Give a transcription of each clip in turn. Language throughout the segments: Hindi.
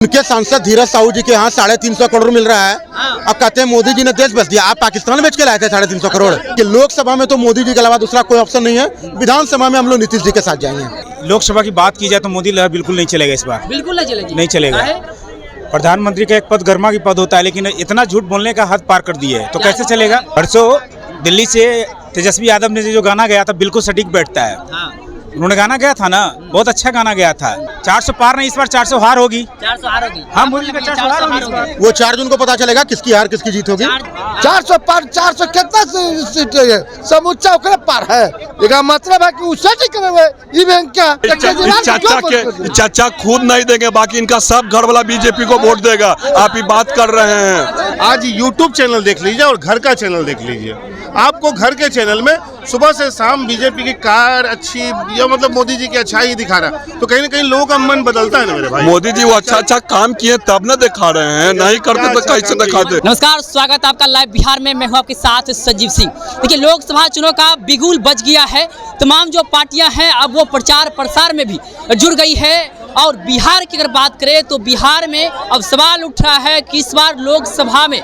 उनके सांसद धीरज साहू जी के यहाँ 350 करोड़ मिल रहा है और कहते हैं मोदी जी ने देश बच दिया। आप पाकिस्तान बेच के लाए थे 350 करोड़ कि लोकसभा में तो मोदी जी के अलावा दूसरा कोई ऑप्शन नहीं है। विधानसभा में हम लोग नीतीश जी के साथ जाएंगे। लोकसभा की बात की जाए तो मोदी लहर बिल्कुल नहीं चलेगा इस बार, बिल्कुल नहीं चलेगी, नहीं चलेगा। प्रधानमंत्री का एक पद गर्मा की पद होता है, लेकिन इतना झूठ बोलने का हद पार कर दिया है तो कैसे चलेगा। परसों दिल्ली से तेजस्वी यादव ने जो गाना गया था बिल्कुल सटीक बैठता है। उन्होंने गाना गया था ना, बहुत अच्छा गाना गया था। 400 पार नहीं, इस बार 400 हार होगी। 400 हार होगी। हम बोल रहे 400 हार होगी। वो 4 जून को पता चलेगा किसकी हार किसकी जीत होगी। 400 पार 400 कितना सीट है, समूचा ओकरे पार है। इसका मतलब है कि उससे ई बैंक का चाचा खुद नहीं देंगे, बाकी इनका सब घर वाला बीजेपी को वोट देगा। आप ही बात कर रहे हैं। आज यूट्यूब चैनल देख लीजिए और घर का चैनल देख लीजिए। आपको घर के चैनल में सुबह से शाम बीजेपी की कार अच्छी या मतलब मोदी जी की अच्छाई दिखा रहा है, तो कहीं ना कहीं लोगों का मन बदलता है ना मेरे भाई। मोदी जी वो अच्छा काम किए तब न दिखा रहे हैं, नहीं करते तो कैसे दिखाते। नमस्कार, स्वागत है आपका लाइव बिहार में। मैं हूं आपके साथ संजीव सिंह। देखिए, लोकसभा चुनाव का बिगुल बज गया है। तमाम जो पार्टियां हैं अब वो प्रचार प्रसार में भी जुड़ गई है। और बिहार की अगर बात करें तो बिहार में अब सवाल उठ रहा है कि इस बार लोकसभा में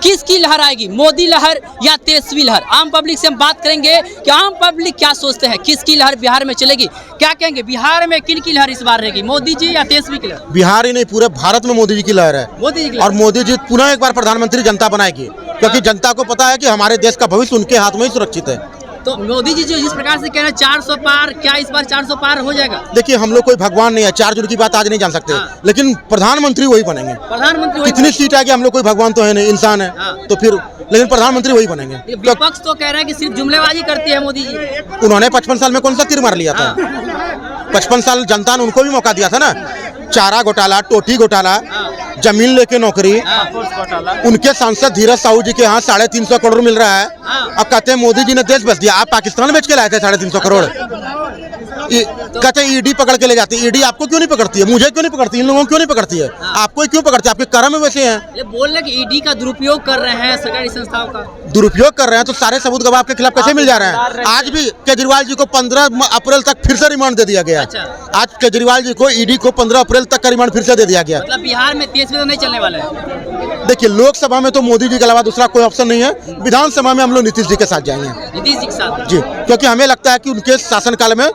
किसकी लहर आएगी, मोदी लहर या तेजस्वी लहर। आम पब्लिक से हम बात करेंगे कि आम पब्लिक क्या सोचते हैं, किसकी लहर बिहार में चलेगी, क्या कहेंगे बिहार में किन की लहर इस बार रहेगी, मोदी जी या तेजस्वी की लहर। बिहार ही नहीं, पूरे भारत में मोदी जी की लहर है। मोदी जी की और मोदी जी पुनः एक बार प्रधानमंत्री जनता बनाएगी, क्योंकि जनता को पता है कि हमारे देश का भविष्य उनके हाथ में ही सुरक्षित है। तो मोदी जी जो जिस प्रकार से कह रहे हैं 400 पार, क्या इस बार 400 पार हो जाएगा? देखिए, हम लोग कोई भगवान नहीं है, 4 जून की बात आज नहीं जान सकते। लेकिन प्रधानमंत्री वही बनेंगे। प्रधानमंत्री कितनी सीट आएगी, हम लोग कोई भगवान तो है नहीं, इंसान है। तो फिर लेकिन प्रधानमंत्री वही बनेंगे। विपक्ष तो कह रहा है कि सिर्फ जुमलेबाजी करती है मोदी जी। उन्होंने 55 साल में कौन सा तीर मार लिया था? 55 साल जनता ने उनको भी मौका दिया था ना। चारा घोटाला, टोटी घोटाला, जमीन लेके नौकरी। उनके सांसद धीरज साहू जी के यहाँ 350 करोड़ मिल रहा है और कहते हैं मोदी जी ने देश बच दिया। आप पाकिस्तान बेच के लाए थे 350 करोड़। कहते हैं ईडी पकड़ के ले जाती है। ईडी आपको क्यों नहीं पकड़ती है, मुझे क्यों नहीं पकड़ती, इन लोगों को क्यों नहीं पकड़ती है? आपको क्यों पकड़ती है? आपके कर्म में वैसे हैं। ये बोल रहे कि ईडी का दुरुपयोग कर रहे हैं, सरकारी संस्थाओं का दुरुपयोग कर रहे हैं, तो सारे सबूत गवाह आपके खिलाफ कैसे मिल जा रहे हैं? आज भी केजरीवाल जी को 15 अप्रैल तक फिर से रिमांड दे दिया गया। आज केजरीवाल जी को ईडी को 15 अप्रैल तक का रिमांड फिर से दे दिया गया। मतलब बिहार में तेजस्वी तो नहीं चलने वाला है। देखिए, लोकसभा में तो मोदी जी के अलावा दूसरा कोई ऑप्शन नहीं है। विधानसभा में हम लोग नीतीश जी के साथ जाएंगे। नीतीश जी के साथ जी, क्योंकि हमें लगता है कि उनके शासनकाल में,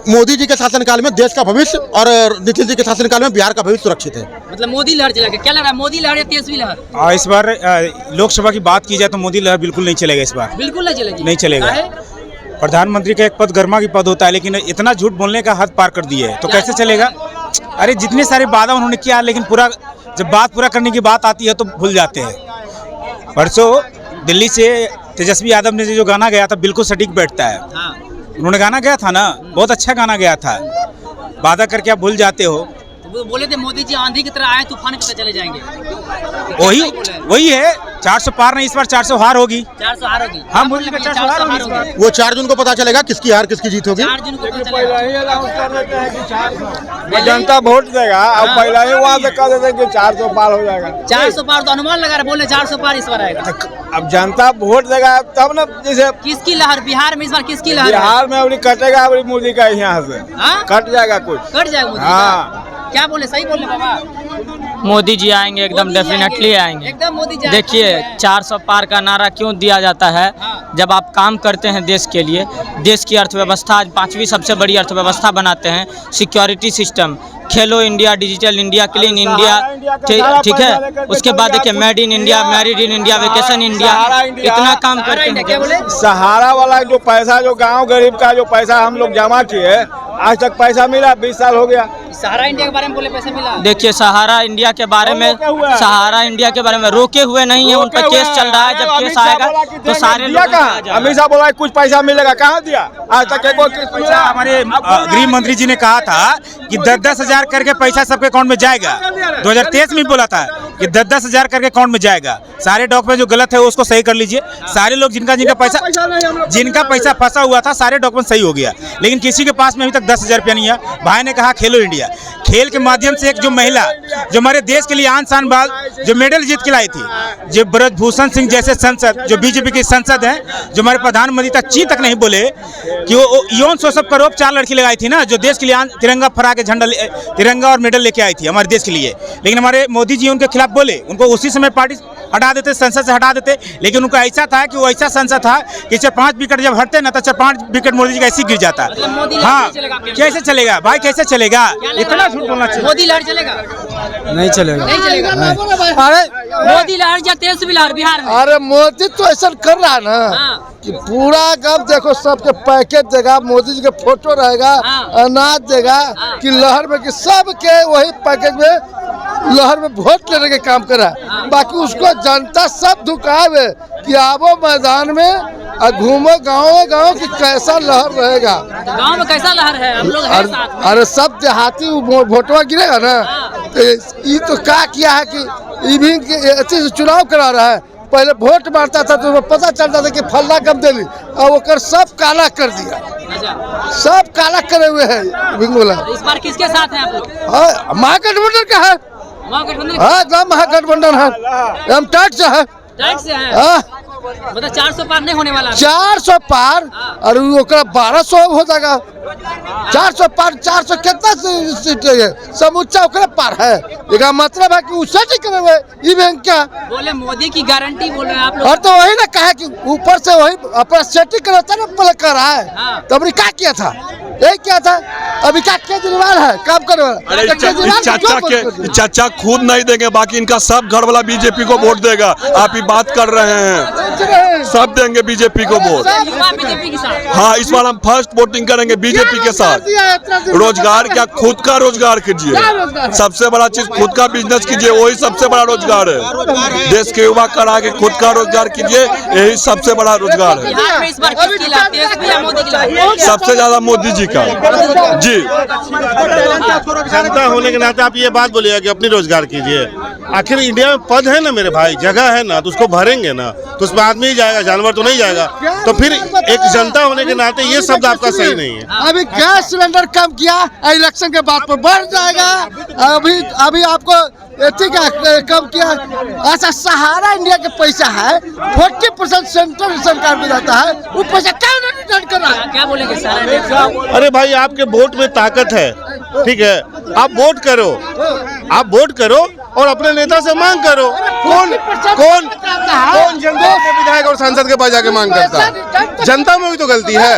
मोदी जी के शासनकाल में देश का भविष्य और नीतीश जी के शासनकाल में बिहार का भविष्य सुरक्षित है। मतलब मोदी लहर चलेगा। क्या लग रहा है, मोदी लहर या तेजस्वी लहर? इस बार लोकसभा की बात की जाए तो मोदी लहर बिल्कुल नहीं चलेगा इस बार, बिल्कुल नहीं चलेगी, नहीं चलेगा। प्रधानमंत्री का एक पद गर्मा की पद होता है, लेकिन इतना झूठ बोलने का हद पार कर दिया है तो कैसे चलेगा। अरे जितने सारे वादा उन्होंने किया, लेकिन पूरा जब बात पूरा करने की बात आती है तो भूल जाते हैं। परसों दिल्ली से तेजस्वी यादव ने जो गाना गया था बिल्कुल सटीक बैठता है। उन्होंने गाना गया था ना, बहुत अच्छा गाना गया था। वादा करके आप भूल जाते हो। तो बोले थे मोदी जी आंधी की तरह आए, तूफान की तरह चले जाएंगे। वही है। 400 पार नहीं, इस बार 400 हार होगी। 400 हार होगी। हम बोल रहे 400 हार होगी। वो 4 जून को पता चलेगा किसकी हार किसकी जीत होगी। 4 जून को पता चलेगा। जनता वोट देगा। अब पहले ही वहाँ से कह देते कि 400 पार हो जाएगा। 400 पार तो अनुमान लगा रहे, बोले 400 पार इस बार आएगा। अब जनता वोट देगा तब न, जैसे किसकी लहर बिहार में इस बार, किसकी लहर? बिहार में अभी कटेगा, अभी मोदी का यहाँ से कट जाएगा, कुछ कट जाएगा मोदी। हाँ, क्या बोले, सही बोले बाबा? मोदी जी आएंगे, एकदम डेफिनेटली आएंगे। एकदम मोदी जी। देखिए, 400 पार का नारा क्यों दिया जाता है? जब आप काम करते हैं देश के लिए, देश की अर्थव्यवस्था आज 5वीं सबसे बड़ी अर्थव्यवस्था बनाते हैं, सिक्योरिटी सिस्टम, खेलो India, digital India, clean India, ठीक है। उसके बाद देखिए made in India, married in India, vacation India, इतना काम करते हैं। सहारा वाला जो पैसा, जो गांव गरीब का जो पैसा हम लोग जमा किए, आज तक पैसा मिला, 20 साल हो गया। सहारा इंडिया के बारे में बोले, पैसा मिला। देखिए, सहारा इंडिया के बारे में, सहारा इंडिया के बारे में रोके हुए नहीं है, उन पर केस चल रहा है। जब केस आएगा तो सारे लोग अमित शाह बोला कुछ पैसा मिलेगा, कहाँ दिया आज तक? पैसा हमारे गृह मंत्री जी ने कहा था कि 10-10 हजार करके पैसा सबके अकाउंट में जाएगा। 2023 में बोला था कि 10-10 हजार करके अकाउंट में जाएगा। सारे डॉक्यूमेंट जो गलत है उसको सही कर लीजिए। सारे लोग जिनका पैसा फंसा हुआ था, सारे डॉक्यूमेंट सही हो गया, लेकिन किसी के पास में अभी तक 10,000 रुपया नहीं है। भाई ने कहा खेलो इंडिया, खेल के माध्यम से एक जो महिला जो हमारे देश के लिए आन शान बाल जो मेडल जीत के लाई थी, जो ब्रजभूषण सिंह जैसे सांसद जो बीजेपी के सांसद हैं, जो हमारे प्रधानमंत्री तक ची तक नहीं बोले कि वो यौन शोषण पर रोक 4 लड़की लगाई थी ना, जो देश के लिए तिरंगा फहरा के तिरंगा और मेडल लेके आई थी हमारे देश के लिए। लेकिन हमारे मोदी जी उनके खिलाफ बोले, उनको उसी समय पार्टी हटा देते, संसद से हटा देते। लेकिन उनका ऐसा था कि वो ऐसा संसद था कि 4-5 विकेट जब हटते ना तो 4-5 विकेट मोदी जी का ऐसे गिर जाता। हाँ, कैसे चलेगा भाई, कैसे चलेगा? इतना झूठ बोलना चाहिए। मोदी लहर चलेगा? नहीं चलेगा, नहीं चलेगा। अरे मोदी लहर या तेजस्वी लहर बिहार में? अरे मोदी तो ऐसा कर रहा है ना कि पूरा गम देखो सबके पैकेट देगा, मोदी जी के फोटो रहेगा, अनाज देगा कि लहर में कि सबके वही पैकेज में लहर में वोट लेने के काम करा। बाकी उसको जनता सब धुकावे कि आवो मैदान में और घूमो गाँव की कैसा लहर रहेगा। गांव में कैसा लहर है? हम लोग हैं साथ में। अरे सब देहाती वोटवा गिरेगा ना, तो ये तो क्या किया है कि इविंग अच्छे से चुनाव करा रहा है। पहले वोट मारता था तो पता चलता था कि फल्ला कम दिली, और वो सब काला कर दिया, सब काला करे हुए है इविंग वाला। इस बार किसके साथ हैं आप लोग? महागठबंधन का है, एकदम महागठबंधन है, हम टाइट से है। टाइट से है मतलब 400 पार नहीं होने वाला। 400 पार और 1200 हो जाएगा। 400 पार, 400 कितना सीट है समूचा ओकरे पार है। इसका मतलब है कि उससे ठीक करे हुए ई बैंक क्या बोले मोदी की गारंटी बोल रहे हैं आप लोग। और तो वही ना कहा कि ऊपर से वही अपना सेटिंग करता ना पहले कर रहा है। तो अभी क्या किया था, यही क्या था। अभी क्या केजरीवाल है काम करे वाला, चाचा खुद नहीं देंगे, बाकी इनका सब घर वाला बीजेपी को वोट देगा। आप ही बात कर रहे हैं, सब देंगे बीजेपी को वोट। बीजेपी के साथ। हाँ, इस बार हम फर्स्ट वोटिंग करेंगे बीजेपी के साथ। रोजगार क्या, खुद का रोजगार कीजिए। सबसे बड़ा चीज खुद का बिजनेस कीजिए, वही सबसे बड़ा रोजगार है। देश के युवा कर आगे खुद का रोजगार कीजिए, यही सबसे बड़ा रोजगार है। बिहार में इस बार किसकी लहर, तेजस्वी या मोदी की लहर? सबसे ज्यादा मोदी जी का। जी, जनता होने के नाते आप ये बात बोलिएगा कि अपनी रोजगार कीजिए। आखिर इंडिया में पद है ना मेरे भाई, जगह है ना, तो उसको भरेंगे ना, तो उसमें आदमी ही जाएगा, जानवर तो नहीं जाएगा। तो फिर एक जनता होने के नाते ये शब्द आपका सही नहीं है। अभी गैस सिलेंडर कम किया, इलेक्शन के बाद पर बढ़ जाएगा। अभी आपको ठीक है कम किया। अच्छा, सहारा इंडिया के पैसा है 40% सेंट्रल सरकार में रहता है, वो पैसा क्यों नहीं रिटर्न कर रहा है? क्या बोलेंगे सर? अरे भाई, आपके वोट में ताकत है, ठीक है, आप वोट करो, आप वोट करो और अपने नेता से मांग करो। कौन जनता के विधायक और सांसद के पास जाके मांग करता है? जनता में भी तो गलती है।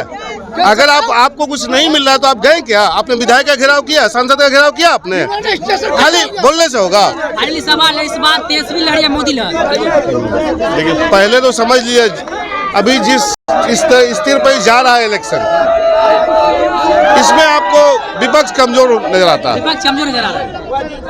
अगर आपको कुछ नहीं मिल रहा है तो आप गए क्या? आपने विधायक का घेराव किया, सांसद का घेराव किया आपने? खाली बोलने से होगा? अगली सवाल है इस बार तेजस्वी लहर या मोदी लहर? देखिए, पहले तो समझ लीजिए अभी जिस स्थिर पर जा रहा है इलेक्शन, इसमें आपको विपक्ष कमजोर नजर आता है। विपक्ष कमजोर नजर आ रहा है।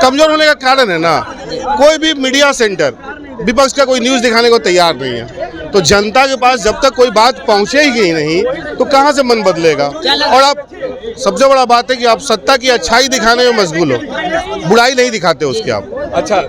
कमजोर होने का कारण है ना, कोई भी मीडिया सेंटर विपक्ष का कोई न्यूज़ दिखाने को तैयार नहीं है। तो जनता के पास जब तक कोई बात पहुंचेगी नहीं तो कहां से मन बदलेगा। और आप सबसे बड़ा बात है कि आप सत्ता की अच्छाई दिखाने में मशगूल हो, बुराई नहीं दिखाते उसके आप। अच्छा,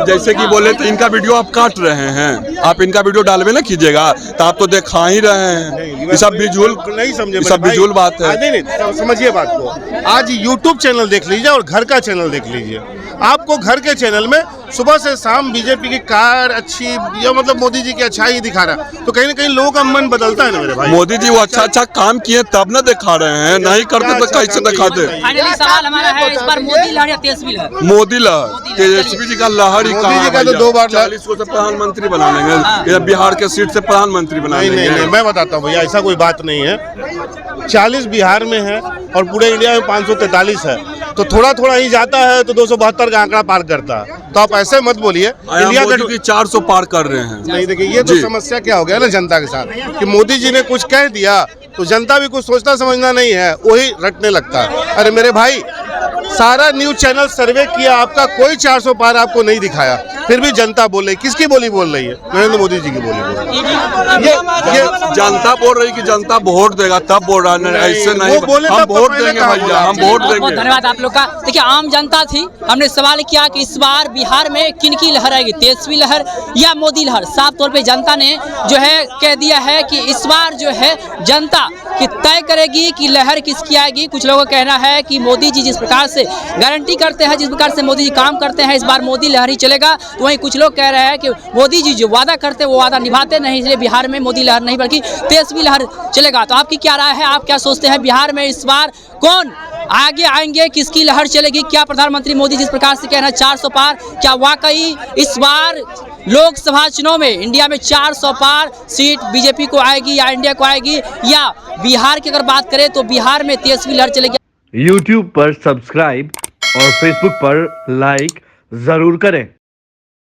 जैसे कि बोले तो इनका वीडियो आप काट रहे हैं, आप इनका वीडियो डालवे ना कीजिएगा, तो आप तो दिखा ही रहे हैं। ये सब विजुअल नहीं समझे, सब विजुअल बात है। नहीं, समझिए बात को। आज यूट्यूब चैनल देख लीजिए और घर का चैनल देख लीजिए। आपको घर के चैनल में सुबह से शाम बीजेपी की कार अच्छी या मतलब मोदी जी की अच्छाई दिखा रहा है, तो कहीं ना कहीं लोगों का मन बदलता है ना मेरे भाई। मोदी जी वो अच्छा काम किए तब ना दिखा रहे हैं, नहीं करते तो कैसे दिखाते? फाइनली सवाल हमारा है इस बार मोदी लहर या तेजस्वी लहर? मोदी लहर, तेजस्वी जी का लहर ही मोदी जी का तो 2 बार 40 को से प्रधानमंत्री बना लेंगे, बिहार के सीट से प्रधानमंत्री बना लेंगे। नहीं, मैं बताता हूँ भैया, ऐसा कोई बात नहीं है। 40 बिहार में है और पूरे इंडिया में 543 है, तो थोड़ा थोड़ा ही जाता है तो 272 का आंकड़ा पार करता है। तो आप ऐसे मत बोलिए इंडिया की 400 पार कर रहे हैं। नहीं, देखिए ये तो समस्या क्या हो गया ना जनता के साथ कि मोदी जी ने कुछ कह दिया तो जनता भी कुछ सोचना समझना नहीं है, वही रटने लगता है। अरे मेरे भाई, सारा न्यूज चैनल सर्वे किया, आपका कोई 400 पार आपको नहीं दिखाया, फिर भी जनता बोल रही। किसकी बोली बोल रही है? नरेंद्र मोदी जी की बोली बोल रही है। ये जनता बोल रही कि जनता वोट देगा तब बोल रहा है, ऐसे नहीं। हम वोट देंगे भैया, हम वोट बहुत देंगे। धन्यवाद आप लोग का। देखिए आम जनता थी, हमने सवाल किया कि इस बार बिहार में किन की लहर आएगी, तेजस्वी लहर या मोदी लहर। साफ तौर पे जनता ने जो है कह दिया है कि इस बार जो है जनता कि तय करेगी कि लहर किसकी आएगी। कुछ लोगों का कहना है कि मोदी जी जिस प्रकार से गारंटी करते हैं, जिस प्रकार से मोदी जी काम करते हैं, इस बार मोदी लहर ही चलेगा। तो वहीं कुछ लोग कह रहे हैं कि मोदी जी जो वादा करते हैं वो वादा निभाते नहीं, इसलिए बिहार में मोदी लहर नहीं बल्कि तेजस्वी लहर चलेगा। तो आपकी क्या राय है, आप क्या सोचते हैं बिहार में इस बार कौन आगे आएंगे, किसकी लहर चलेगी? क्या प्रधानमंत्री मोदी जिस प्रकार से कह रहे हैं 400 पार, क्या वाकई इस बार लोकसभा चुनाव में इंडिया में 400 पार सीट बीजेपी को आएगी या इंडिया को आएगी? या बिहार की अगर बात करें तो बिहार में तेजस्वी लहर चलेगी। YouTube पर सब्सक्राइब और Facebook पर लाइक जरूर करें।